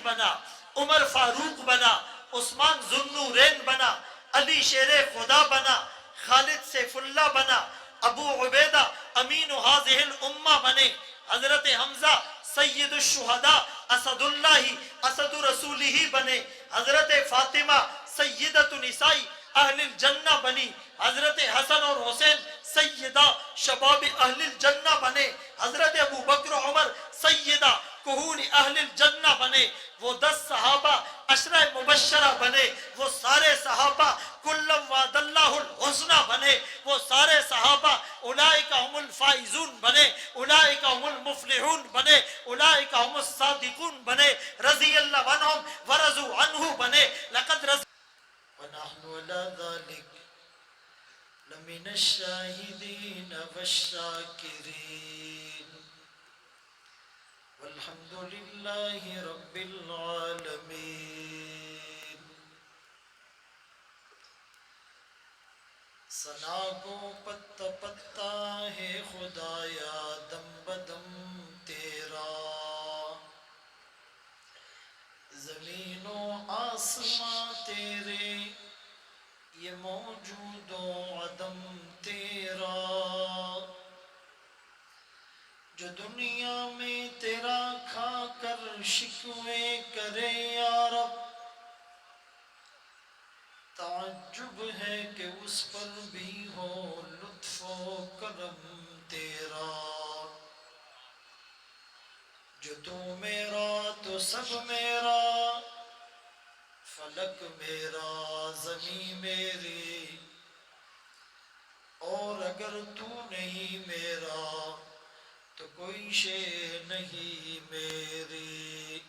بنا، عمر فاروق بنا، عثمان ذوالنورین بنا، علی شیر خدا بنا، خالد سیف اللہ بنا، ابو عبیدہ امین هذه الامہ بنے، حضرت حمزہ سید الشہداء اسد اللہ اسد رسولہ بنے، حضرت فاطمہ سیدۃ نساء اہل الجنہ بنی، حضرت حسن اور حسین سیدہ شباب اہل الجنہ بنے، حضرت ابو بکر عمر سیدہ کہون اہل الجنہ بنے، وہ 10 صحابہ عشرہ مبشرہ بنے، وہ سارے صحابہ کلم وعد اللہ الحسنہ بنے، وہ سارے صحابہ اولئک هم الفائزون بنے، اولئک هم المفلحون بنے، اولئک هم الصادقون بنے، رضی اللہ عنہم ورضوا عنہ بنے، لقد رضی ونحن على ذلك لمن الشاهدين والشاكرين والحمد لله رب العالمين۔ ثنا کو پتا پتا ہے خدایا دم بدم تیرا، زمین و آسماں تیرے یہ موجود و عدم تیرا، جو دنیا میں تیرا کھا کر شکوے کرے یا رب، تعجب ہے کہ اس پر بھی ہو لطف و کرم تیرا، جو تو میرا تو سب میرا، فلک میرا زمین میری، اور اگر تو نہیں میرا تو کوئی شے نہیں میری۔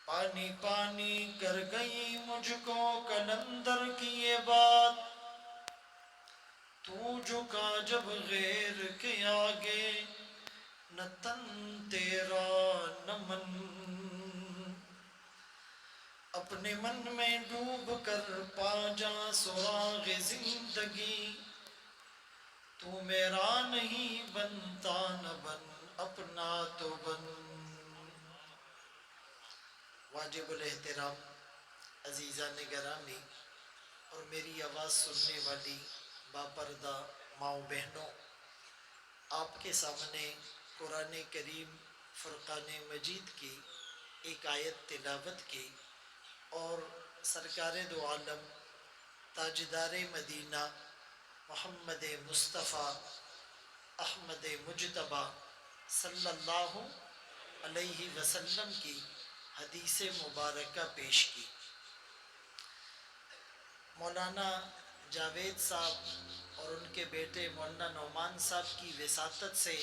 پانی پانی کر گئی مجھ کو کلندر کی یہ بات، تو جھکا جب غیر کے آگے، نہ تن تیرا نہ من، اپنے من میں ڈوب کر پا جا سراغ زندگی، تو میرا نہیں بنتا نہ بن اپنا تو بن۔ واجب الاحترام عزیزان گرامی اور میری آواز سننے والی باپردہ ماؤں بہنوں، آپ کے سامنے قرآن کریم فرقان مجید کی ایک آیت تلاوت کی، اور سرکار دو عالم تاجدار مدینہ محمد مصطفیٰ احمد مجتبی صلی اللہ علیہ وسلم کی حدیث مبارکہ پیش کی۔ مولانا جاوید صاحب اور ان کے بیٹے مولانا نعمان صاحب کی وساطت سے،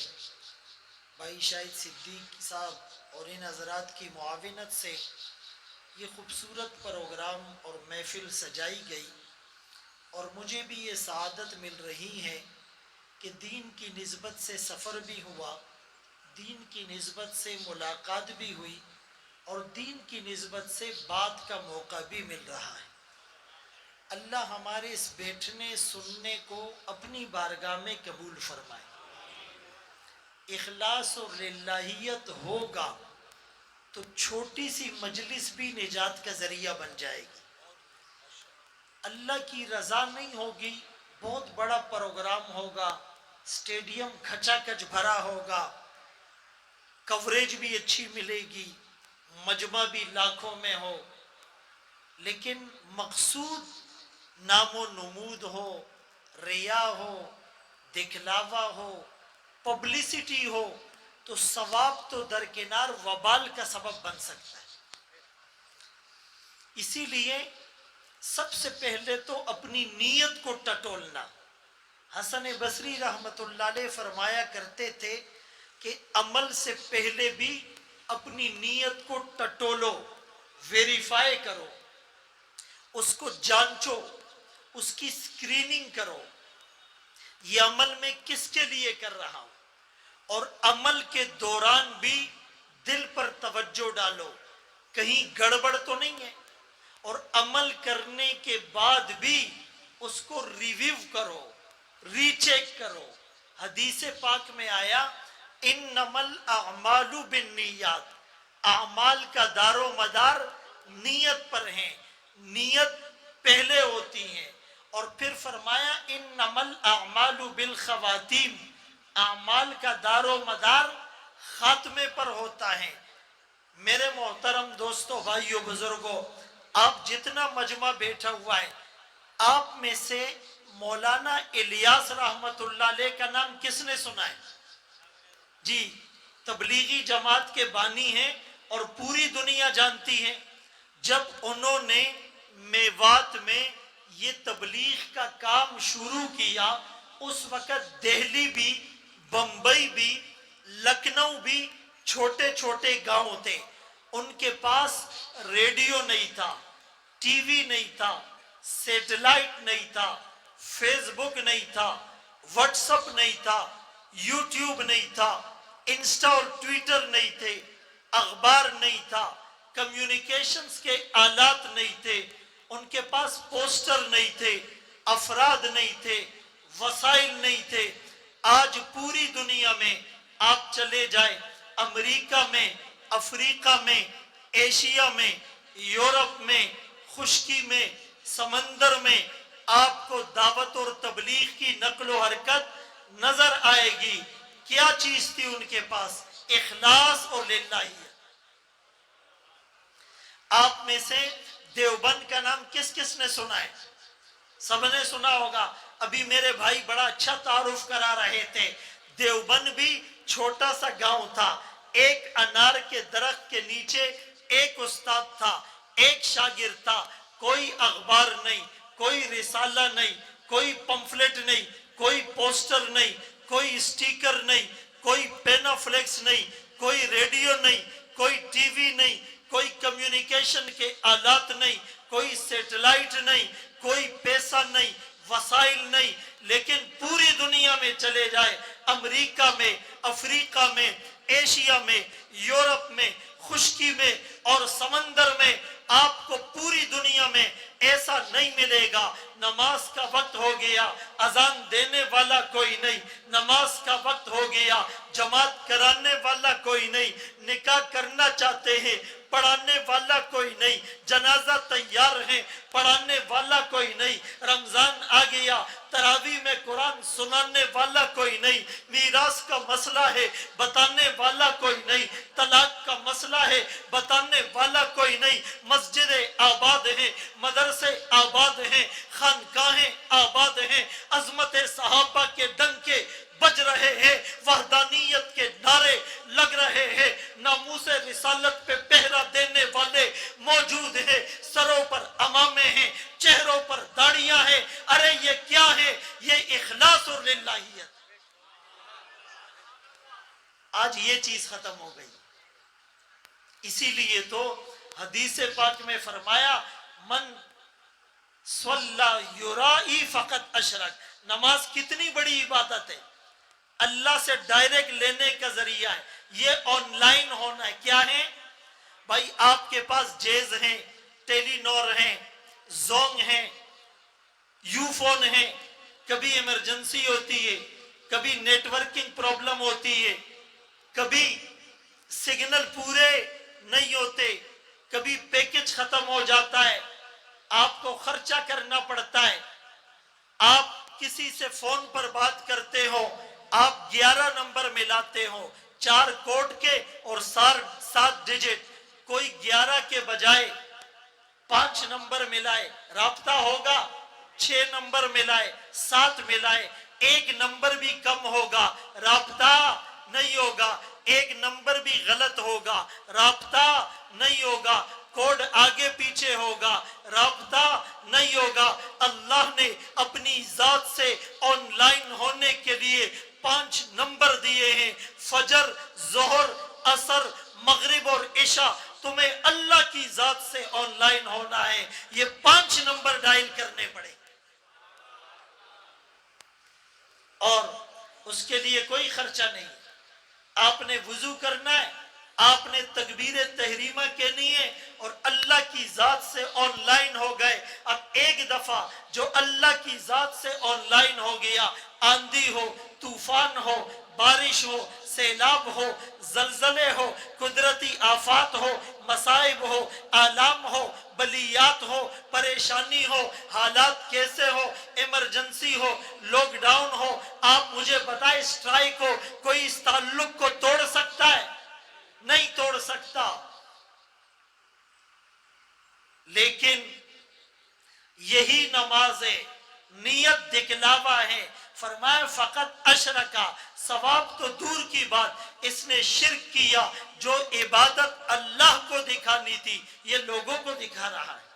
بھائی شاہد صدیق صاحب اور ان حضرات کی معاونت سے یہ خوبصورت پروگرام اور محفل سجائی گئی، اور مجھے بھی یہ سعادت مل رہی ہے کہ دین کی نسبت سے سفر بھی ہوا، دین کی نسبت سے ملاقات بھی ہوئی، اور دین کی نسبت سے بات کا موقع بھی مل رہا ہے۔ اللہ ہمارے اس بیٹھنے سننے کو اپنی بارگاہ میں قبول فرمائے۔ اخلاص اور للہیت ہوگا تو چھوٹی سی مجلس بھی نجات کا ذریعہ بن جائے گی۔ اللہ کی رضا نہیں ہوگی، بہت بڑا پروگرام ہوگا، سٹیڈیم کھچا کچ بھرا ہوگا، کوریج بھی اچھی ملے گی، مجمع بھی لاکھوں میں ہو، لیکن مقصود نام و نمود ہو، ریا ہو، دکھلاوا ہو، پبلسٹی ہو، تو ثواب تو درکنار وبال کا سبب بن سکتا ہے۔ اسی لیے سب سے پہلے تو اپنی نیت کو ٹٹولنا۔ حسن بصری رحمت اللہ علیہ فرمایا کرتے تھے کہ عمل سے پہلے بھی اپنی نیت کو ٹٹولو، ویریفائی کرو، اس کو جانچو، اس کی سکریننگ کرو، یہ عمل میں کس کے لیے کر رہا ہوں، اور عمل کے دوران بھی دل پر توجہ ڈالو کہیں گڑبڑ تو نہیں ہے، اور عمل کرنے کے بعد بھی اس کو ریویو کرو، ری چیک کرو۔ حدیث پاک میں آیا انما الاعمال بالنیات، اعمال کا دار و مدار نیت پر ہے، نیت پہلے ہوتی ہے۔ اور پھر فرمایا انما الاعمال بالخواتیم، اعمال کا دار و مدار خاتمے پر ہوتا ہے۔ میرے محترم دوستو، بھائیو، بزرگوں، آپ جتنا مجمع بیٹھا ہوا ہے، آپ میں سے مولانا الیاس رحمت اللہ علیہ کا نام کس نے سنا ہے؟ جی، تبلیغی جماعت کے بانی ہیں اور پوری دنیا جانتی ہے۔ جب انہوں نے میوات میں یہ تبلیغ کا کام شروع کیا، اس وقت دہلی بھی، بمبئی بھی، لکھنؤ بھی چھوٹے چھوٹے گاؤں تھے۔ ان کے پاس ریڈیو نہیں تھا، ٹی وی نہیں تھا، سیٹلائٹ نہیں تھا، فیس بک نہیں تھا، واٹس اپ نہیں تھا، یوٹیوب نہیں تھا، انسٹا اور ٹویٹر نہیں تھے، اخبار نہیں تھا، کمیونیکیشنز کے آلات نہیں تھے، ان کے پاس پوسٹر نہیں تھے، افراد نہیں تھے، وسائل نہیں تھے۔ آج پوری دنیا میں آپ چلے جائیں، امریکہ میں، افریقہ میں، ایشیا میں، یورپ میں، خشکی میں، سمندر میں آپ کو دعوت اور تبلیغ کی نقل و حرکت نظر آئے گی۔ کیا چیز تھی ان کے پاس؟ اخلاص اور للہیت۔ آپ میں سے دیوبند کا نام کس کس نے سنا ہے؟ سب نے سنا ہوگا۔ ابھی میرے بھائی بڑا اچھا تعارف کرا رہے تھے۔ دیوبند بھی چھوٹا سا گاؤں تھا، ایک انار کے درخت کے نیچے ایک استاد تھا، ایک شاگرد تھا، کوئی اخبار نہیں، کوئی رسالہ نہیں، کوئی پمفلٹ نہیں، کوئی پوسٹر نہیں، کوئی اسٹیکر نہیں، کوئی پینا فلیکس نہیں، کوئی ریڈیو نہیں، کوئی ٹی وی نہیں، کوئی کمیونیکیشن کے آلات نہیں، کوئی سیٹلائٹ نہیں، کوئی پیسہ نہیں، وسائل نہیں۔ لیکن پوری دنیا میں چلے جائے، امریکہ میں، افریقہ میں، ایشیا میں، یورپ میں، خشکی میں اور سمندر میں آپ کو پوری دنیا میں ایسا نہیں ملے گا۔ نماز کا وقت ہو گیا، اذان دینے والا کوئی نہیں، نماز کا وقت ہو گیا، جماعت کرانے والا کوئی نہیں، نکاح کرنا چاہتے ہیں پڑھانے والا کوئی نہیں، جنازہ تیار ہے پڑھانے والا کوئی نہیں، رمضان آ گیا تراویح میں قرآن سنانے والا کوئی نہیں، میراث کا مسئلہ ہے بتانے والا کوئی نہیں، طلاق کا مسئلہ ہے بتانے والا کوئی نہیں۔ مسجدیں آباد ہیں، مدرسے آباد ہیں، خانقاہیں آباد ہیں، عظمت صحابہ کے ڈنکے بج رہے ہیں، وحدانیت کے نعرے لگ رہے ہیں، ناموس رسالت پہ پہرا دینے والے موجود ہیں، سروں پر امامے ہیں، چہروں پر داڑیاں ہیں۔ ارے یہ کیا ہے؟ یہ اخلاص اور للہیت۔ آج یہ چیز ختم ہو گئی۔ اسی لیے تو حدیث پاک میں فرمایا من صلی یرائی فقط اشرک۔ نماز کتنی بڑی عبادت ہے، اللہ سے ڈائریکٹ لینے کا ذریعہ ہے۔ یہ آن لائن ہونا ہے۔ کیا ہے بھائی؟ آپ کے پاس جیز ہیں، ٹیلی نور ہیں، زونگ ہیں، یو فون ہیں۔ کبھی ایمرجنسی ہوتی ہے، کبھی نیٹ ورکنگ پرابلم ہوتی ہے، کبھی سگنل پورے نہیں ہوتے، کبھی پیکج ختم ہو جاتا ہے، آپ کو خرچہ کرنا پڑتا ہے۔ آپ کسی سے فون پر بات کرتے ہو، آپ 11 نمبر ملاتے ہو، 4 کوڈ کے اور 7 ڈیجٹ، کوئی 11 کے بجائے 5 نمبر ملائے، رابطہ ہوگا۔ 6 نمبر ملائے، 7 ملائے، 1 نمبر بھی کم ہوگا، رابطہ نہیں ہوگا۔ 1 نمبر بھی غلط ہوگا، رابطہ نہیں ہوگا۔ کوڈ آگے پیچھے ہوگا، رابطہ نہیں ہوگا۔ اللہ نے اپنی ذات سے آن لائن ہونے کے لیے 5 نمبر دیے ہیں، فجر، ظہر، عصر، مغرب اور عشاء۔ تمہیں اللہ کی ذات سے آن لائن ہونا ہے، یہ 5 نمبر ڈائل کرنے پڑے، اور اس کے لیے کوئی خرچہ نہیں۔ آپ نے وضو کرنا ہے، آپ نے تکبیر تحریمہ کہنی ہے اور اللہ کی ذات سے آن لائن ہو گئے۔ اب ایک دفعہ جو اللہ کی ذات سے آن لائن ہو گیا، آندھی ہو، طوفان ہو، بارش ہو، سیلاب ہو، زلزلے ہو، قدرتی آفات آفات ہو، مصائب ہو، آلام ہو، بلیات ہو، پریشانی ہو، حالات کیسے ہو، ایمرجنسی ہو، لاک ڈاؤن ہو، آپ مجھے بتائیں اسٹرائک ہو، کوئی اس تعلق کو توڑ سکتا ہے؟ نہیں توڑ سکتا۔ لیکن یہی نماز نیت دکھلاوا ہے۔ فرمایا فقط اشرکا، ثواب تو دور کی بات، اس نے شرک کیا۔ جو عبادت اللہ کو دکھانی تھی یہ لوگوں کو دکھا رہا ہے۔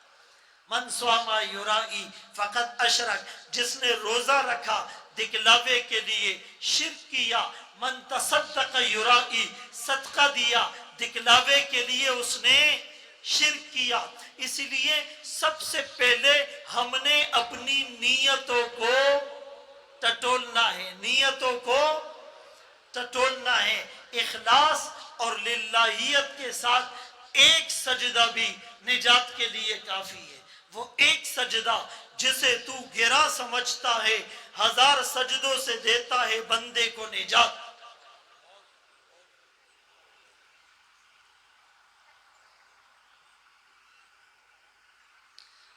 من سواما یرائی فقط اشرک، جس نے روزہ رکھا دکھلاوے کے لیے شرک کیا۔ من تصدق یرائی، صدقہ دیا دکھلاوے کے لیے اس نے شرک کیا۔ اس لیے سب سے پہلے ہم نے اپنی نیتوں کو ٹٹولنا ہے، نیتوں کو ٹٹولنا ہے۔ اخلاص اور للہیت کے ساتھ ایک سجدہ بھی نجات کے لیے کافی ہے۔ وہ ایک سجدہ جسے تو گرا سمجھتا ہے، 1000 سجدوں سے دیتا ہے بندے کو نجات۔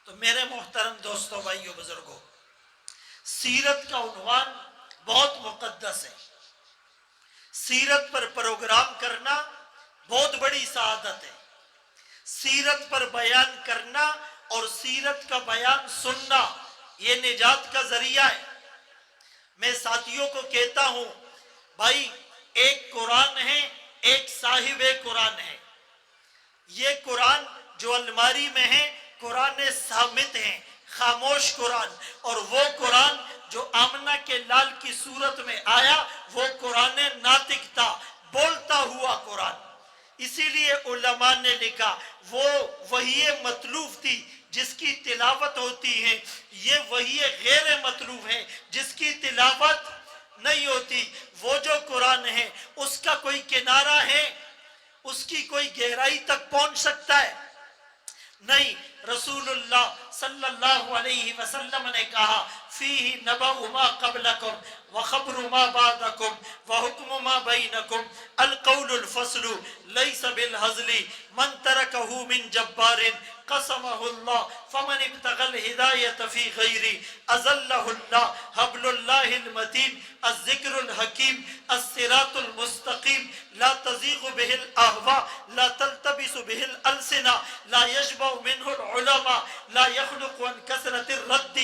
تو میرے محترم دوستوں، بھائیوں، بزرگوں، سیرت کا عنوان بہت مقدس ہے۔ سیرت پر پروگرام کرنا بہت بڑی سعادت ہے۔ سیرت پر بیان کرنا اور سیرت کا بیان سننا یہ نجات کا ذریعہ ہے۔ میں ساتھیوں کو کہتا ہوں، بھائی ایک قرآن ہے، ایک صاحب قرآن ہے۔ یہ قرآن جو الماری میں ہے قرآن صامت ہے، خاموش قرآن، اور وہ قرآن جو آمنہ کے لال کی صورت میں آیا وہ قرآن ناطق تھا، بولتا ہوا قرآن۔ اسی لیے علماء نے لکھا وہ وحی مطلوب تھی جس کی تلاوت ہوتی ہے، یہ وحی غیر مطلوب ہے جس کی تلاوت نہیں ہوتی۔ وہ جو قرآن ہے اس کا کوئی کنارہ ہے، اس کی کوئی گہرائی تک پہنچ سکتا ہے؟ نہیں۔ رسول اللہ صلی اللہ علیہ وسلم نے کہا فیہ نبأ ما قبلکم وخبر ما بعدکم وحکم ما بینکم القول الفصل لیس بالہزل من ترکہ من جبار قسمہ اللہ فمن ابتغى الہدایت فی غیری ازلہ اللہ حبل اللہ المتین الذکر الحکیم الصراط المستقیم لا تزیغ به الاہواء لا تلتبس به الالسنہ لا يشبع منه العلماء لا يخلق عن كثرة الرد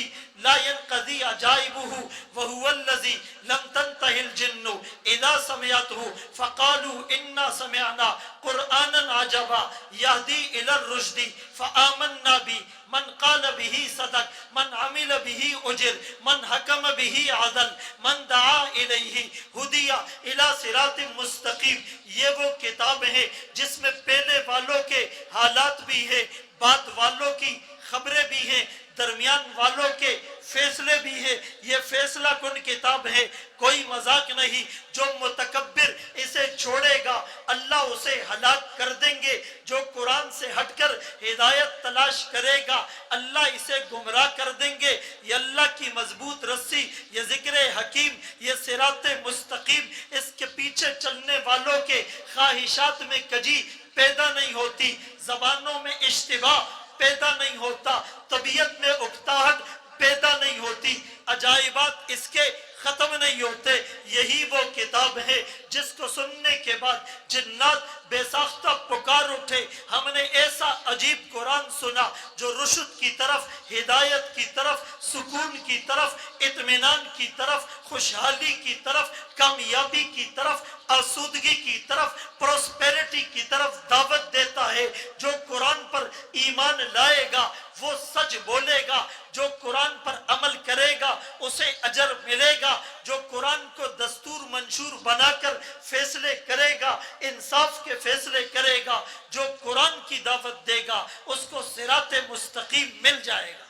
لا ينقضي عجائبه وهو الذي لم تنتهي الجن إذا سمعته فقالوا إنا سمعنا قرآنا عجبا يهدي إلى الرشد فآمنا به من قال به صدق من عمل به أجر من حكم به عدل من دعا إليه هدي إلى صراط مستقيم۔ یہ وہ کتاب ہے جس میں پہلے والوں کے حالات بھی ہے، بعد والوں کی خبریں بھی ہیں، درمیان والوں کے فیصلے بھی ہیں۔ یہ فیصلہ کن کتاب ہے، کوئی مذاق نہیں۔ جو متکبر اسے چھوڑے گا اللہ اسے ہلاک کر دیں گے، جو قرآن سے ہٹ کر ہدایت تلاش کرے گا اللہ اسے گمراہ کر دیں گے۔ یہ اللہ کی مضبوط رسی، یہ ذکر حکیم، یہ صراط مستقیم، اس کے پیچھے چلنے والوں کے خواہشات میں کجی پیدا نہیں ہوتی، زبانوں میں اشتباہ پیدا نہیں ہوتا، طبیعت میں اکتاہٹ پیدا نہیں ہوتی، عجائبات اس کے ختم نہیں ہوتے۔ یہی وہ کتاب ہے جس کو سننے کے بعد جنات بے ساختہ پکار اٹھے، ہم نے ایسا عجیب قرآن سنا جو رشد کی طرف، ہدایت کی طرف، سکون کی طرف، اطمینان کی طرف، خوشحالی کی طرف، کامیابی کی طرف، آسودگی کی طرف، پروسپیرٹی کی طرف دعوت دیتا ہے۔ جو قرآن پر ایمان لائے گا وہ سچ بولے گا، جو قرآن پر عمل کرے گا اسے اجر ملے گا، جو قرآن کو دستور منشور بنا کر فیصلے کرے گا، انصاف کے فیصلے کرے گا، جو قرآن کی دعوت دے گا اس کو صراط مستقیم مل جائے گا۔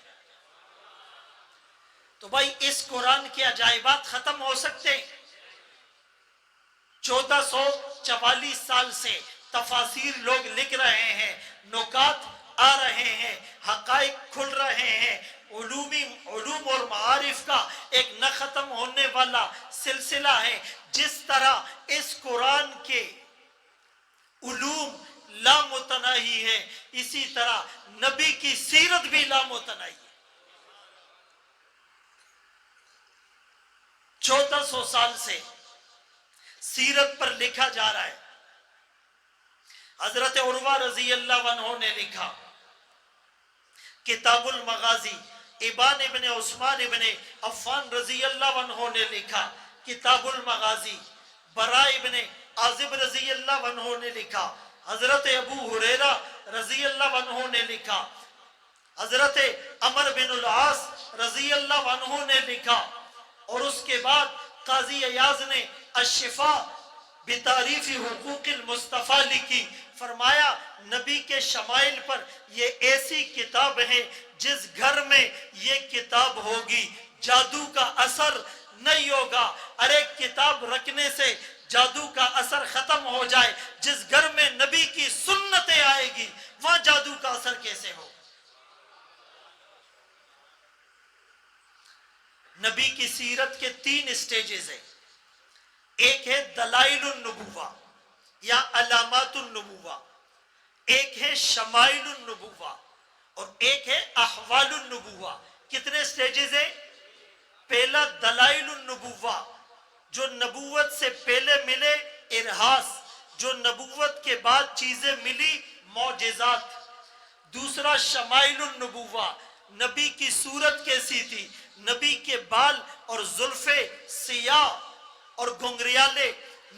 تو بھائی اس قرآن کے عجائبات ختم ہو سکتے ہیں؟ 1444 سال سے تفاسیر لوگ لکھ رہے ہیں، نکات آ رہے ہیں، حقائق کھل رہے ہیں، علوم اور معارف کا ایک نہ ختم ہونے والا سلسلہ ہے۔ جس طرح اس قرآن کے علوم لا متناہی ہے، اسی طرح نبی کی سیرت بھی لامتناہی ہے۔ 1400 سال سے سیرت پر لکھا جا رہا ہے۔ حضرت عروہ رضی اللہ عنہ نے لکھا کتاب المغازی، ابان ابن عثمان ابن عفان رضی اللہ عنہ نے لکھا کتاب المغازی، براء ابن عازب رضی اللہ عنہ نے لکھا، حضرت ابو ہریرہ رضی اللہ عنہ نے لکھا، حضرت عمر بن العاص رضی اللہ عنہ نے لکھا، اور اس کے بعد قاضی عیاض نے الشفاء بتعریف حقوق المصطفیٰ لکھی، فرمایا نبی کے شمائل پر یہ ایسی کتاب ہے جس گھر میں یہ کتاب ہوگی جادو کا اثر نہیں ہوگا۔ ارے کتاب رکھنے سے جادو کا اثر ختم ہو جائے، جس گھر میں نبی کی سنتیں آئے گی وہاں جادو کا اثر کیسے ہو؟ نبی کی سیرت کے 3 سٹیجز ہیں۔ ایک ہے دلائل النبوہ یا علامات النبوہ، ایک ہے شمائل النبوہ، اور ایک ہے احوال النبوہ۔ کتنے سٹیجز ہیں؟ پہلا دلائل النبوہ، جو نبوت سے پہلے ملے ارہاس، جو نبوت کے بعد چیزیں ملی معجزات۔ دوسرا شمائل النبوہ، نبی کی صورت کیسی تھی، نبی کے بال اور زلفیں سیاہ اور گھنگریالے،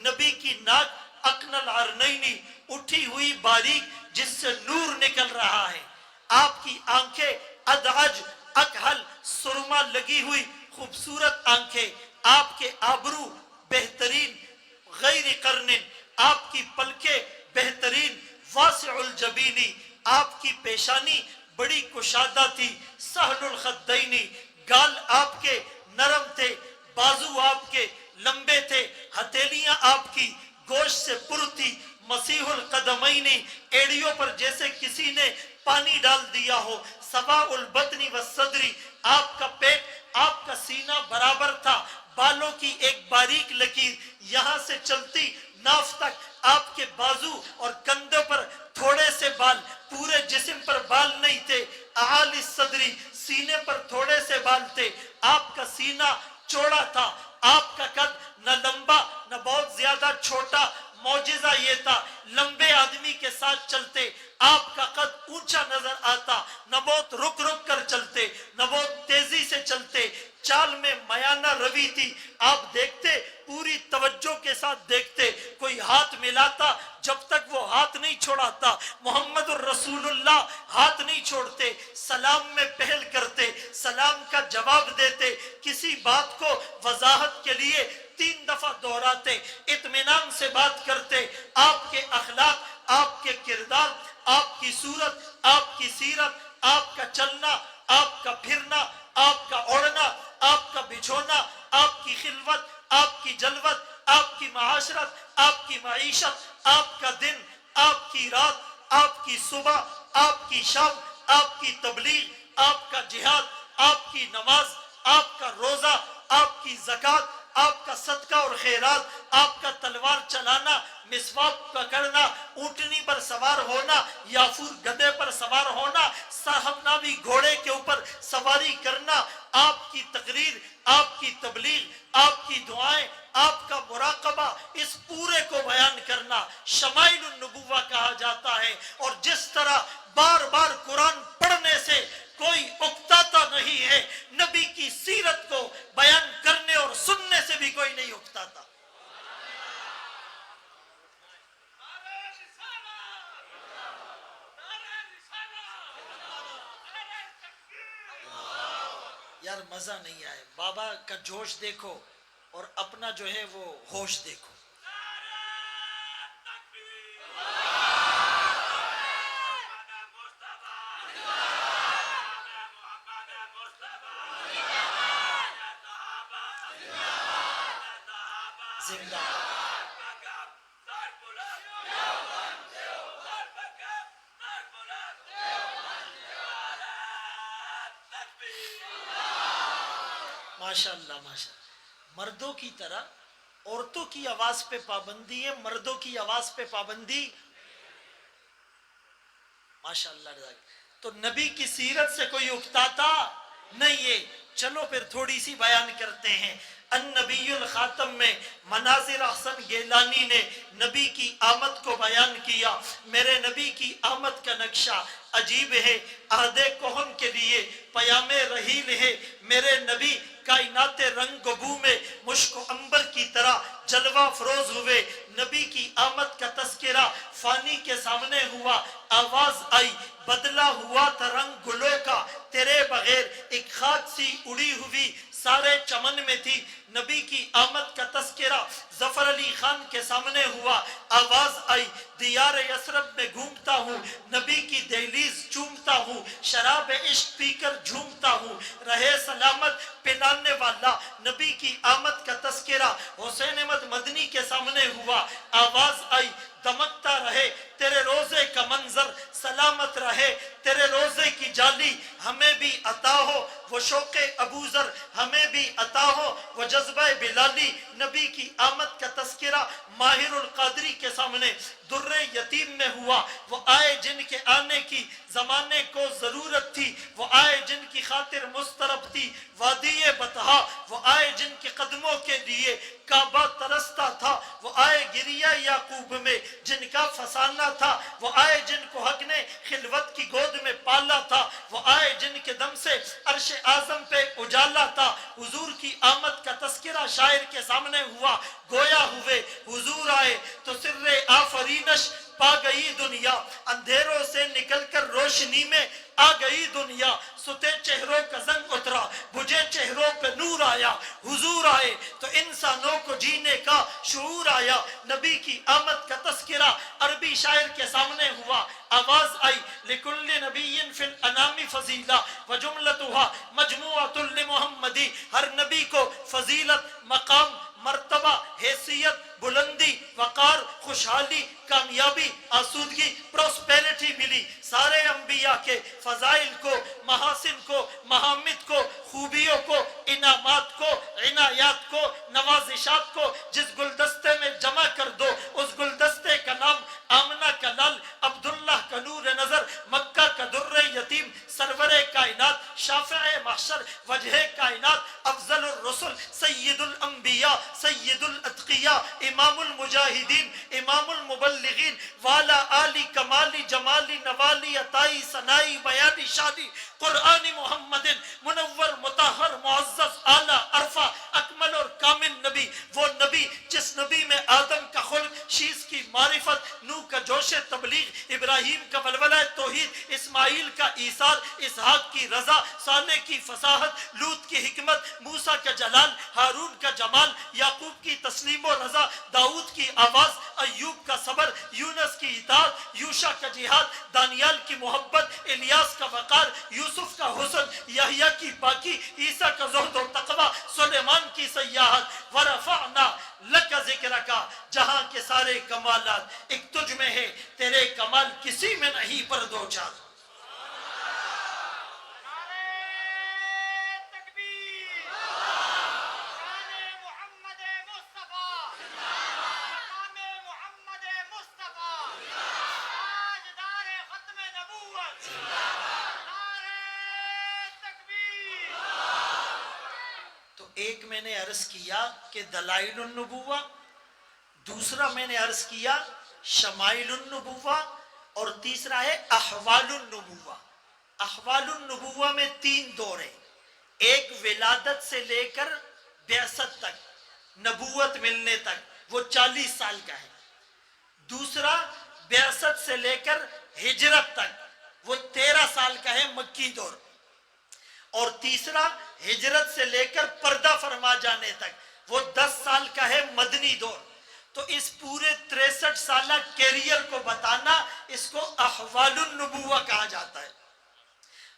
نبی کی ناک اقن العرنینی اٹھی ہوئی باریک جس سے نور نکل رہا ہے، آپ کی آنکھیں ادعج اکحل سرما لگی ہوئی خوبصورت آنکھیں، آپ کے آبرو بہترین غیر قرن، آپ کی پلکیں بہترین واسع الجبینی، آپ کی پیشانی بڑی کشادہ تھی سہل الخدینی، گال آپ کے نرم تھے، بازو آپ کے لمبے تھے، ہتھیلیاں آپ کی گوشت سے پر تھی، مسیح القدمینی، ایڑیوں پر جیسے کسی نے پانی ڈال دیا ہو، سبا البطنی والصدری، آپ کا پیٹ آپ کا سینہ برابر تھا، بالوں کی ایک باریک لکیر یہاں سے چلتی ناف تک، آپ کے بازو اور کندھوں پر تھوڑے سے بال، پورے جسم پر بال نہیں تھے، اعالی صدری سینے پر تھوڑے سے بال تھے، آپ کا سینہ چوڑا تھا، آپ کا قد نہ لمبا نہ بہت زیادہ چھوٹا، معجزہ یہ تھا لمبے آدمی کے ساتھ چلتے آپ کا قد اونچا نظر آتا، نہ بہت رک رک کر چلتے نہ بہت تیزی سے چلتے، چال میں میانہ روی تھی، آپ دیکھتے پوری توجہ کے ساتھ دیکھتے، کوئی ہاتھ ملاتا جب تک وہ ہاتھ نہیں چھوڑاتا، محمد الرسول اللہ ہاتھ نہیں چھوڑتے، سلام میں پہل کرتے، سلام کا جواب دیتے، کسی بات کو وضاحت کے لیے 3 دفعہ دہراتے، اطمینان سے بات کرتے، آپ کے اخلاق، آپ کے کردار، آپ کی صورت، آپ کی سیرت، آپ کا چلنا، آپ کا پھرنا، آپ کا اڑنا، آپ کا بچھونا، آپ کی خلوت، آپ کی جلوت، آپ کی معاشرت، آپ کی معیشت، آپ کا دن، آپ کی رات، آپ کی صبح، آپ کی شام، آپ کی تبلیغ، آپ کا جہاد، آپ کی نماز، آپ کا روزہ، آپ کی زکوٰۃ، آپ کا صدقہ اور خیرات، آپ کا تلوار چلانا، مسواک پکڑنا، اونٹنی پر سوار ہونا، یافور گدھے پر سوار ہونا، صاحبناوی گھوڑے کے اوپر سواری کرنا، آپ کی تقریر، آپ کی تبلیغ، آپ کی دعائیں، آپ کا مراقبہ، اس پورے کو بیان کرنا شمائل النبوہ کہا جاتا ہے۔ اور جس طرح بار بار قرآن پڑھنے سے کوئی اکتاتا نہیں ہے، نبی کی سیرت کو بیان کرنے اور سننے سے بھی کوئی نہیں اکتاتا۔ یار مزہ نہیں آئے، بابا کا جوش دیکھو اور اپنا جو ہے وہ ہوش دیکھو۔ زندہ ماشاءاللہ ماشاءاللہ، مردوں کی طرح عورتوں کی آواز پہ پابندی ہے، مردوں کی آواز پہ پابندی ماشاءاللہ رضا۔ تو نبی کی سیرت سے کوئی اکتاتا نہیں ہے۔ چلو پھر تھوڑی سی بیان کرتے ہیں۔ النبی الخاتم میں مناظر احسن گیلانی نے نبی کی آمد کو بیان کیا۔ میرے نبی کی آمد کا نقشہ عجیب ہے، عہد کہن کے لیے پیام رحیل ہے۔ میرے نبی کائنات رنگ و بو میں مشک و عنبر کی طرح جلوہ فروز ہوئے۔ نبی کی آمد کا تذکرہ فانی کے سامنے ہوا، آواز آئی، بدلا ہوا تھا رنگ گلوں کا تیرے بغیر، ایک خاک سی اڑی ہوئی سارے چمن میں تھی۔ نبی کی آمد کا تذکرہ ظفر علی خان کے سامنے ہوا، آواز آئی، دیار یثرب میں گھومتا ہوں، نبی کی دہلیز چومتا ہوں، شراب عشق پی کر جھومتا ہوں، رہے سلامت پلانے والا۔ نبی کی آمد کا تذکرہ حسین احمد مدنی کے سامنے ہوا، آواز آئی، دمکتا رہے تیرے روزے کا منظر، سلامت رہے تیرے روزے کی جالی، ہمیں بھی عطا ہو وہ شوق ابوذر، ہمیں بھی عطا ہو وہ جذبہ بلالی۔ نبی کی آمد کا تذکرہ ماہر القادری کے سامنے در یتیم میں ہوا، وہ آئے جن کے آنے کی زمانے کو ضرورت تھی، وہ آئے جن کی خاطر مسترب تھی وادی بطحا، وہ آئے جن کے قدموں کے لیے کعبہ ترستا تھا، وہ آئے گریہ یعقوب میں جن کا فسانہ تھا، وہ آئے جن کو حق نے خلوت کی گود میں پالا تھا، وہ آئے جن کے دم سے عرش اعظم پہ اجالا تھا۔ حضور کی آمد کا تذکرہ شاعر کے سامنے ہوا، گویا ہوئے حضور آئے تو سر آفرینش پا گئی دنیا، اندھیروں سے نکل کر روشنی میں آ گئی دنیا، ستے چہروں کا زنگ اترا، بجھے چہروں پہ نور آیا، حضور آئے تو انسانوں کو جینے کا شعور آیا۔ نبی کی آمد کا تذکرہ عربی شاعر کے سامنے ہوا، آواز آئی، لکل نبی فی الانام فضیلہ وجملتها مجموعۃ لمحمدی، ہر نبی کو فضیلت، مقام، مرتبہ، حیثیت، بلندی، وقار، خوشحالی، کامیابی، آسودگی، پروسپیرٹی ملی۔ سارے انبیاء کے فضائل کو، محاسن کو، محامد کو، خوبیوں کو، انعامات کو، عنایات کو، نوازشات کو جس گلدستے میں جمع کر دو، اس گلدستے کا نام آمنہ کا لال، عبداللہ کا نور نظر، مکہ کا در یتیم، سرور کائنات، شافع محشر، وجہ کائنات، افضل الرسل، سید الانبیاء، سید الاتقیاء، امام المجاہدین، امام المبلغین، والا آلی کمالی جمالی نوالی عطائی ثنائی بیانی شادی، قرآن محمد منور مطہر معزز اعلیٰ عرفہ اکمل اور کامل نبی، وہ نبی جس نبی میں آدم کا خلق، شیس کی معرفت، نوح کا جوش تبلیغ، ابراہیم کا ولولہ توحید، اسماعیل کا ایثار، اسحاق کی رضا، صالح کی فصاحت، لوط کی حکمت، موسیٰ کا جلال، ہارون کا جمال، یعقوب کی تسلیم و رضا، داؤد کی آواز، ایوب کا صبر، یونس کی اطاعت، یوشع کا جہاد، دانیال کی محبت، الیاس کا وقار، یوسف کا حسن، یحییٰ کی پاکی، عیسیٰ کا زہد و تقوی، سلیمان کی سیاحت، ورفعنا لک ذکرک، جہاں کے سارے کمالات ایک تجھ میں ہے، تیرے کمال کسی میں نہیں پر دو چار۔ ایک میں نے عرض کیا کہ دلائل النبوہ، دوسرا میں نے عرض کیا شمائل النبوہ، اور تیسرا ہے احوال النبوہ۔ احوال النبوہ میں تین دور ہیں، ایک ولادت سے لے کر بعثت تک، نبوت ملنے تک، وہ 40 سال کا ہے۔ دوسرا بعثت سے لے کر ہجرت تک، وہ 13 سال کا ہے، مکی دور۔ اور تیسرا ہجرت سے لے کر پردہ فرما جانے تک، وہ 10 سال کا ہے، مدنی دور۔ تو اس پورے 63 سالہ کیریئر کو بتانا، اس کو احوال النبوہ کہا جاتا ہے۔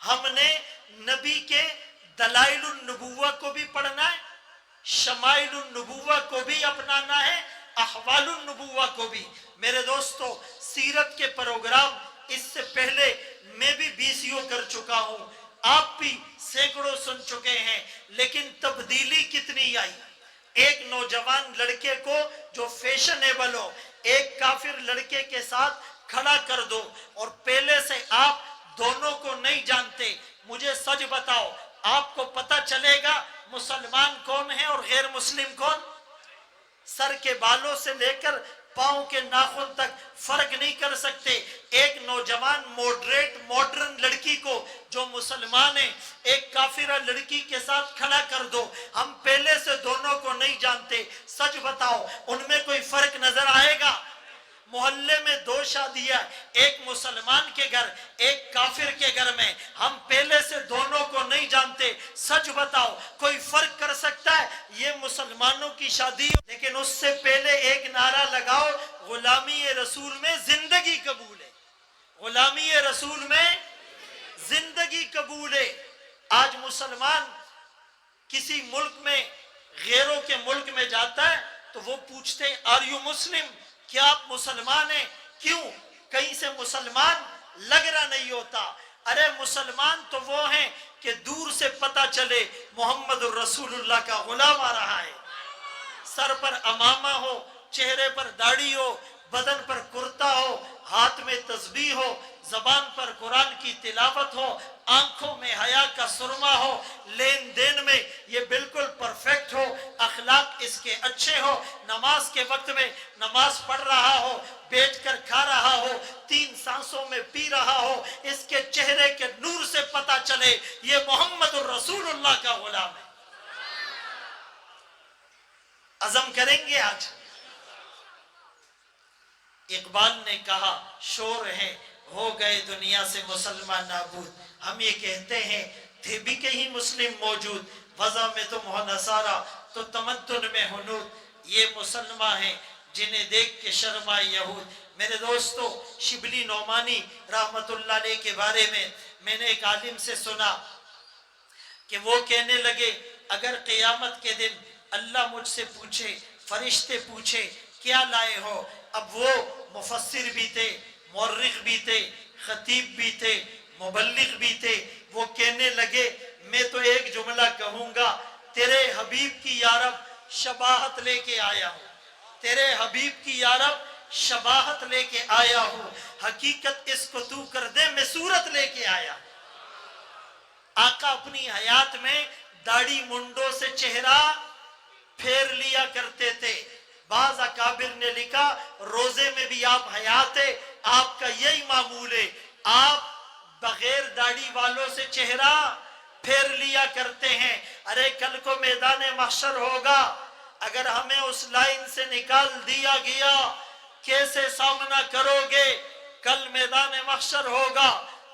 ہم نے نبی کے دلائل النبوہ کو بھی پڑھنا ہے، شمائل النبوہ کو بھی اپنانا ہے، احوال النبوہ کو بھی۔ میرے دوستو، سیرت کے پروگرام اس سے پہلے میں بھی 20 کر چکا ہوں، آپ بھی سینکڑوں سن چکے ہیں، لیکن تبدیلی کتنی آئی۔ ایک نوجوان لڑکے کو جو فیشنیبل ہو، ایک کافر لڑکے کے ساتھ کھڑا کر دو، اور پہلے سے آپ دونوں کو نہیں جانتے، مجھے سچ بتاؤ، آپ کو پتہ چلے گا مسلمان کون ہے اور غیر مسلم کون؟ سر کے بالوں سے لے کر پاؤں کے ناخن تک فرق نہیں کر سکتے۔ ایک نوجوان ماڈرن لڑکی کو جو مسلمان ہے ایک کافرہ لڑکی کے ساتھ کھڑا کر دو، ہم پہلے سے دونوں کو نہیں جانتے، سچ بتاؤ ان میں کوئی فرق نظر آئے گا؟ محلے میں دو شادیاں، ایک مسلمان کے گھر ایک کافر کے گھر میں، ہم پہلے سے دونوں کو نہیں جانتے، سچ بتاؤ کوئی فرق کر سکتا ہے؟ یہ مسلمانوں کی شادی، لیکن اس سے پہلے ایک نعرہ لگاؤ، غلامی رسول میں زندگی قبول ہے، غلامی رسول میں زندگی قبول ہے۔ آج مسلمان کسی ملک میں غیروں کے ملک میں جاتا ہے تو وہ پوچھتے ہیں آر یو مسلم، کیا آپ مسلمان ہیں؟ کیوں؟ کہیں سے مسلمان لگ رہا نہیں ہوتا۔ ارے مسلمان تو وہ ہیں کہ دور سے پتہ چلے محمد الرسول اللہ کا غلام آ رہا ہے، سر پر امامہ ہو، چہرے پر داڑھی ہو، بدن پر کرتا ہو، ہاتھ میں تسبیح ہو، زبان پر قرآن کی تلاوت ہو، آنکھوں میں حیا کا سرما ہو، لین دین میں یہ بالکل پرفیکٹ ہو، اخلاق اس کے اچھے ہو، نماز کے وقت میں نماز پڑھ رہا ہو، بیٹھ کر کھا رہا ہو، 3 سانسوں میں پی رہا ہو، اس کے چہرے کے نور سے پتہ چلے یہ محمد الرسول اللہ کا غلام ہے۔ عزم کریں گے آج؟ اقبال نے کہا شور ہے ہو گئے دنیا سے مسلمان نابود، ہم یہ کہتے ہیں تھے بھی کہیں مسلم موجود، وضع میں تم ہو نصارہ تو تمدن میں ہنود، یہ مسلمان ہیں جنہیں دیکھ کے شرمائے یہود۔ میرے دوستو، شبلی نعمانی رحمت اللہ علیہ کے بارے میں نے ایک عالم سے سنا کہ وہ کہنے لگے اگر قیامت کے دن اللہ مجھ سے پوچھے، فرشتے پوچھے کیا لائے ہو، اب وہ مفسر بھی تھے، مورخ بھی تھے، خطیب بھی تھے، مبلغ بھی تھے، وہ کہنے لگے میں تو ایک جملہ کہوں گا، تیرے حبیب کی یارب شباہت لے کے آیا ہوں، تیرے حبیب کی یارب شباہت لے کے آیا ہوں، حقیقت اس کو تو کر دے میں صورت لے کے آیا ہوں۔ آقا اپنی حیات میں داڑھی منڈوں سے چہرہ پھیر لیا کرتے تھے۔ بعض اکابر نے لکھا روزے میں بھی آپ حیات ہے، آپ کا یہی معمول ہے، آپ بغیر داڑھی والوں سے چہرہ پھیر لیا کرتے ہیں۔ ارے کل کو میدان محشر ہوگا، اگر ہمیں اس لائن سے نکال دیا گیا کیسے سامنا کرو گے؟ کل میدان محشر ہوگا،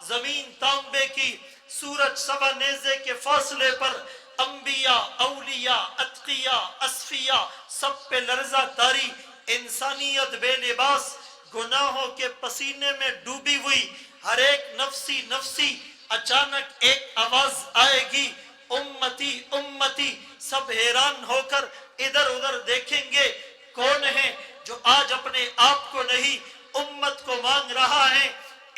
زمین تانبے کی، سورج سوا نیزے کے فاصلے پر، انبیاء، اولیاء، اتقیاء، اصفیاء سب پہ لرزہ تاری، انسانیت بے لباس گناہوں کے پسینے میں ڈوبی ہوئی، ہر ایک نفسی نفسی، اچانک ایک آواز آئے گی امتی امتی، سب حیران ہو کر ادھر ادھر دیکھیں گے کون ہے جو آج اپنے آپ کو نہیں امت کو مانگ رہا ہے؟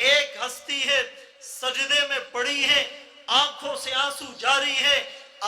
ایک ہستی ہے سجدے میں پڑی ہے، آنکھوں سے آنسو جاری ہے،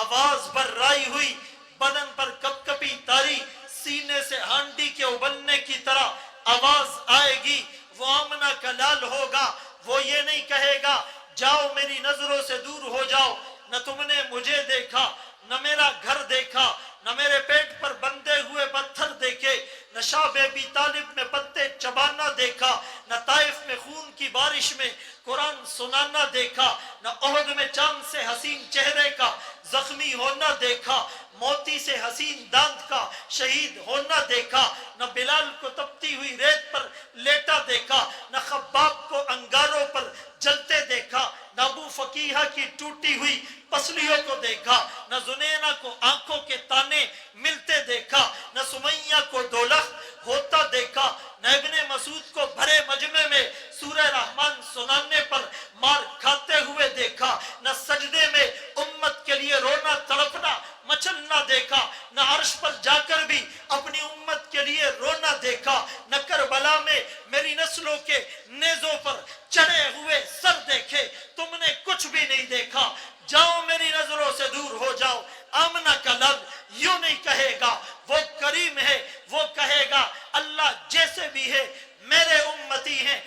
آواز بررائی ہوئی، بدن پر کپ کپی تاری، سینے سے ہانڈی کے ابلنے کی طرح آواز آئے گی۔ وہ آمنہ کا لال ہوگا، وہ یہ نہیں کہے گا جاؤ میری نظروں سے دور ہو جاؤ، نہ تم نے مجھے دیکھا، نہ میرا گھر دیکھا، نہ میرے پیٹ پر بندے ہوئے پتھر دیکھے، نہ شعب ابی طالب میں پتے چبانا دیکھا، نہ طائف میں خون کی بارش میں قرآن سنانا دیکھا، نہ احد میں چاند سے حسین چہرے کا زخمی ہونا دیکھا، موتی سے حسین دانت کا شہید ہونا دیکھا، نہ بلال کو تپتی ہوئی ریت پر لیٹا دیکھا، نہ خباب کو انگاروں پر جلتے دیکھا، نہ ابو فقیہہ کی ٹوٹی ہوئی پسلیوں کو دیکھا، نہ زنینہ کو آنکھوں کے تانے ملتے دیکھا، نہ سمیہ کو دولخ ہوتا دیکھا، نہ ابن مسعود کو بھرے مجمع میں سورہ رحمان سنانے پر مار کھاتے ہوئے دیکھا، نہ سجدے میں امت کے لیے رونا تڑپنا مچلنا دیکھا، نہ عرش پر جا کر بھی اپنی امت کے لیے رونا دیکھا، نہ کربلا میں میری نسلوں کے نیزوں پر چڑھے ہوئے سر دیکھے، تم نے کچھ بھی نہیں دیکھا، جاؤ میری نظروں سے دور ہو جاؤ۔ آمنہ کا لب یوں نہیں کہے گا، وہ کریم ہے، وہ کہے گا اللہ جیسے بھی ہے میرے امتی ہیں،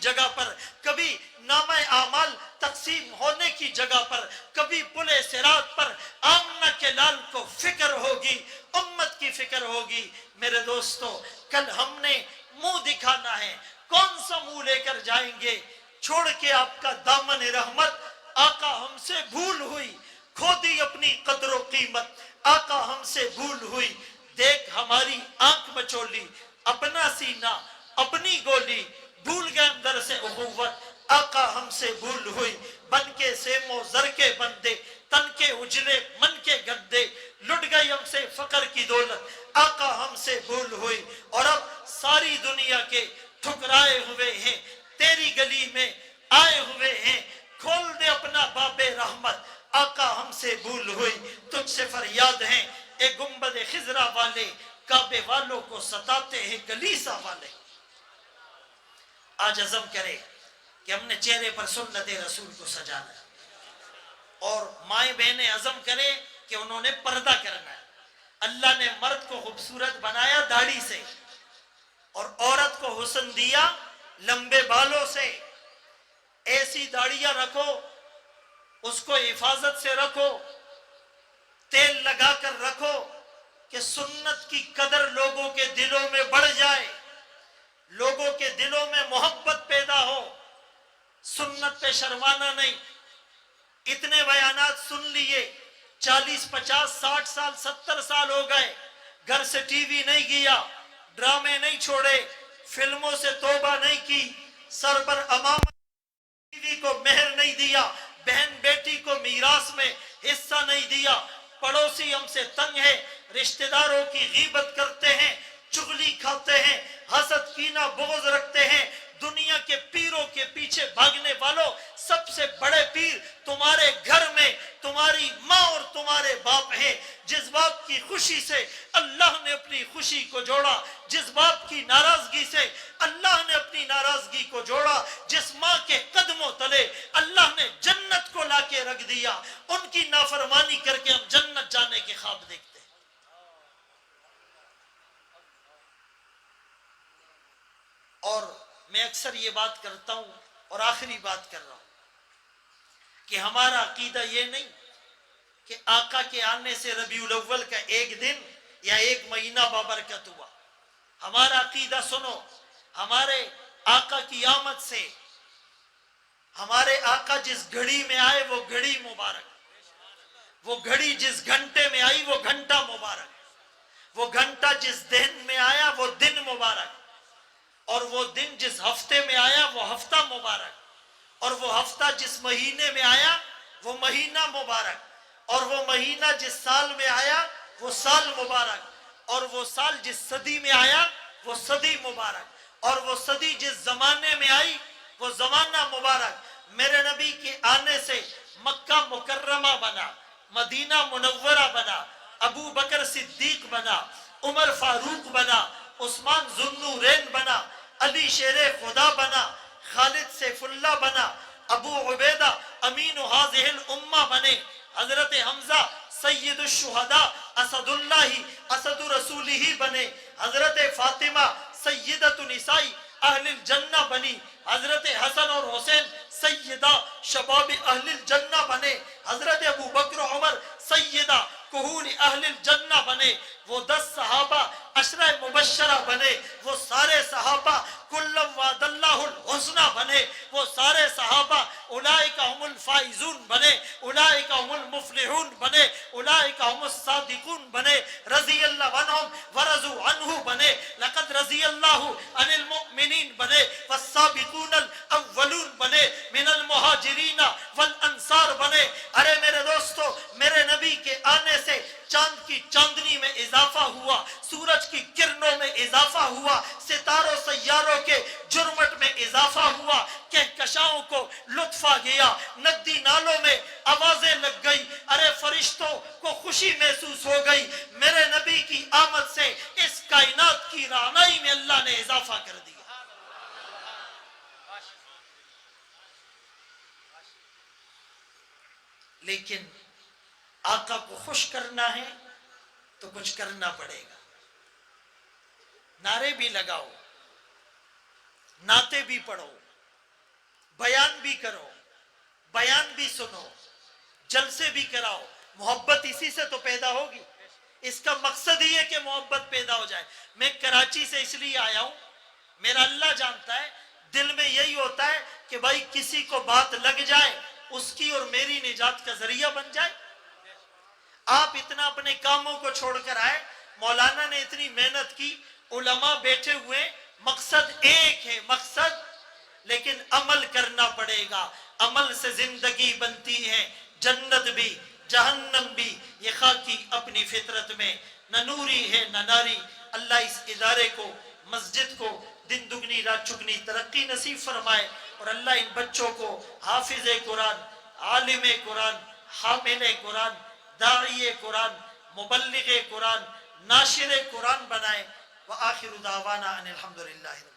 جگہ پر، کبھی نامہ اعمال تقسیم ہونے کی جگہ پر، کبھی پل صراط پر آمنہ کے لال کو فکر ہوگی، امت کی فکر ہوگی۔ میرے دوستو، کل ہم نے منہ دکھانا ہے، کون سا منہ لے کر جائیں گے؟ چھوڑ کے آپ کا دامن رحمت، آقا ہم سے بھول ہوئی، کھو دی اپنی قدر و قیمت، آقا ہم سے بھول ہوئی، دیکھ ہماری آنکھ مچولی، اپنا سینہ اپنی گولی، بھول گئے اندر سے اخوت، آقا ہم سے بھول ہوئی، بن کے سیم و زر کے بندے، تن کے اجلے من کے گدے، لٹ گئی ہم سے فقر کی دولت، آقا ہم سے بھول ہوئی، اور اب ساری دنیا کے ٹھکرائے ہوئے ہیں، تیری گلی میں آئے ہوئے ہیں، کھول دے اپنا باب رحمت، آقا ہم سے بھول ہوئی، تجھ سے فریاد ہیں اے گنبد خضرا والے، کعبے والوں کو ستاتے ہیں کلیسا والے۔ آج عزم کرے کہ ہم نے چہرے پر سنت رسول کو سجانا ہے، اور مائیں بہنیں عزم کرے کہ انہوں نے پردہ کرنا ہے۔ اللہ نے مرد کو خوبصورت بنایا داڑھی سے، اور عورت کو حسن دیا لمبے بالوں سے۔ ایسی داڑیاں رکھو، اس کو حفاظت سے رکھو، تیل لگا کر رکھو کہ سنت کی قدر لوگوں کے دلوں میں بڑھ جائے، لوگوں کے دلوں میں محبت پیدا ہو۔ سنت پہ شرمانا نہیں۔ اتنے بیانات سن لیے، 40 50 60 سال 70 سال ہو گئے، گھر سے ٹی وی نہیں گیا، ڈرامے نہیں چھوڑے، فلموں سے توبہ نہیں کی، سر پر امامت بیوی کو مہر نہیں دیا، بہن بیٹی کو میراث میں حصہ نہیں دیا، پڑوسی ہم سے تنگ ہے، رشتہ داروں کی غیبت کرتے ہیں، چغلی کھاتے ہیں، حسد کینہ بغض رکھتے ہیں، دنیا کے پیروں کے پیچھے بھاگنے والوں، سب سے بڑے پیر تمہارے گھر میں تمہاری ماں اور تمہارے باپ ہیں۔ جس باپ کی خوشی سے اللہ نے اپنی خوشی کو جوڑا، جس باپ کی ناراضگی سے اللہ نے اپنی ناراضگی کو جوڑا، جس ماں کے قدموں تلے اللہ نے جنت کو لا کے رکھ دیا، ان کی نافرمانی کر کے ہم جنت جانے کے خواب دیکھتے ہیں۔ اور میں اکثر یہ بات کرتا ہوں، اور آخری بات کر رہا ہوں، کہ ہمارا عقیدہ یہ نہیں کہ آقا کے آنے سے ربیع الاول کا ایک دن یا ایک مہینہ بابرکت ہوا۔ ہمارا عقیدہ سنو، ہمارے آقا کی آمد سے، ہمارے آقا جس گھڑی میں آئے وہ گھڑی مبارک، وہ گھڑی جس گھنٹے میں آئی وہ گھنٹہ مبارک، وہ گھنٹہ جس دن میں آیا وہ دن مبارک، اور وہ دن جس ہفتے میں آیا وہ ہفتہ مبارک، اور وہ ہفتہ جس مہینے میں آیا وہ مہینہ مبارک، اور وہ مہینہ جس سال میں آیا وہ سال مبارک، اور وہ سال جس صدی میں آیا وہ صدی مبارک، اور وہ صدی جس زمانے میں آئی وہ زمانہ مبارک۔ میرے نبی کے آنے سے مکہ مکرمہ بنا، مدینہ منورہ بنا، ابو بکر صدیق بنا، عمر فاروق بنا، عثمان ذو النورین بنا، علی شیر خدا بنا، خالد سیف اللہ بنا، ابو عبیدہ امین هذه الامہ بنے، حضرت حمزہ سید الشہداء اسد اللہ اسد رسولہ بنے، حضرت فاطمہ سیدۃ نساء اہل الجنہ بنی، حضرت حسن اور حسین سیدہ شباب اہل الجنہ بنے، حضرت ابو بکر عمر سیدہ کہول اہل الجنہ بنے، وہ 10 صحابہ عشرہ مبشرہ بنے، وہ سارے صحابہ کلم وعد اللہ الحسنہ بنے، وہ سارے صحابہ اولئک هم الفائزون بنے، اولئک هم المفلحون بنے، اولئک هم الصادقون بنے، رضی اللہ عنہم ورضوا عنہ بنے، لقد رضی اللہ عن المؤمنین بنے، والسابقون الاولون بنے، من المہاجرین والانصار بنے۔ ارے میرے دوستو، میرے نبی کے آنے سے چاند کی چاندنی میں اضافہ ہوا، سورج کی کرنوں میں اضافہ ہوا، ستاروں سیاروں کے جرمٹ میں اضافہ ہوا، کہکشاؤں کو لطف آ گیا، ندی نالوں میں آوازیں لگ گئی، ارے فرشتوں کو خوشی محسوس ہو گئی۔ میرے نبی کی آمد سے اس کائنات کی رعنائی میں اللہ نے اضافہ کر دیا۔ لیکن آقا کو خوش کرنا ہے تو کچھ کرنا پڑے گا، نعرے بھی لگاؤ، نعتیں بھی پڑھو، بیان بھی کرو، بیان بھی سنو، جلسے بھی کراؤ، محبت اسی سے تو پیدا ہوگی۔ اس کا مقصد ہی ہے کہ محبت پیدا ہو جائے۔ میں کراچی سے اس لیے آیا ہوں، میرا اللہ جانتا ہے دل میں یہی ہوتا ہے کہ بھائی کسی کو بات لگ جائے، اس کی اور میری نجات کا ذریعہ بن جائے۔ آپ اتنا اپنے کاموں کو چھوڑ کر آئے، مولانا نے اتنی محنت کی، علماء بیٹھے ہوئے، مقصد ایک ہے، مقصد، لیکن عمل کرنا پڑے گا۔ عمل سے زندگی بنتی ہے، جنت بھی جہنم بھی، یہ خاکی اپنی فطرت میں، نہ نوری ہے نہ ناری۔ اللہ اس ادارے کو، مسجد کو دن دگنی رات چگنی ترقی نصیب فرمائے، اور اللہ ان بچوں کو حافظ قرآن، عالم قرآن، حامل قرآن، داعی قرآن، مبلغ قرآن، ناشر قرآن بنائے۔ وآخر دعوانا ان الحمدللہ۔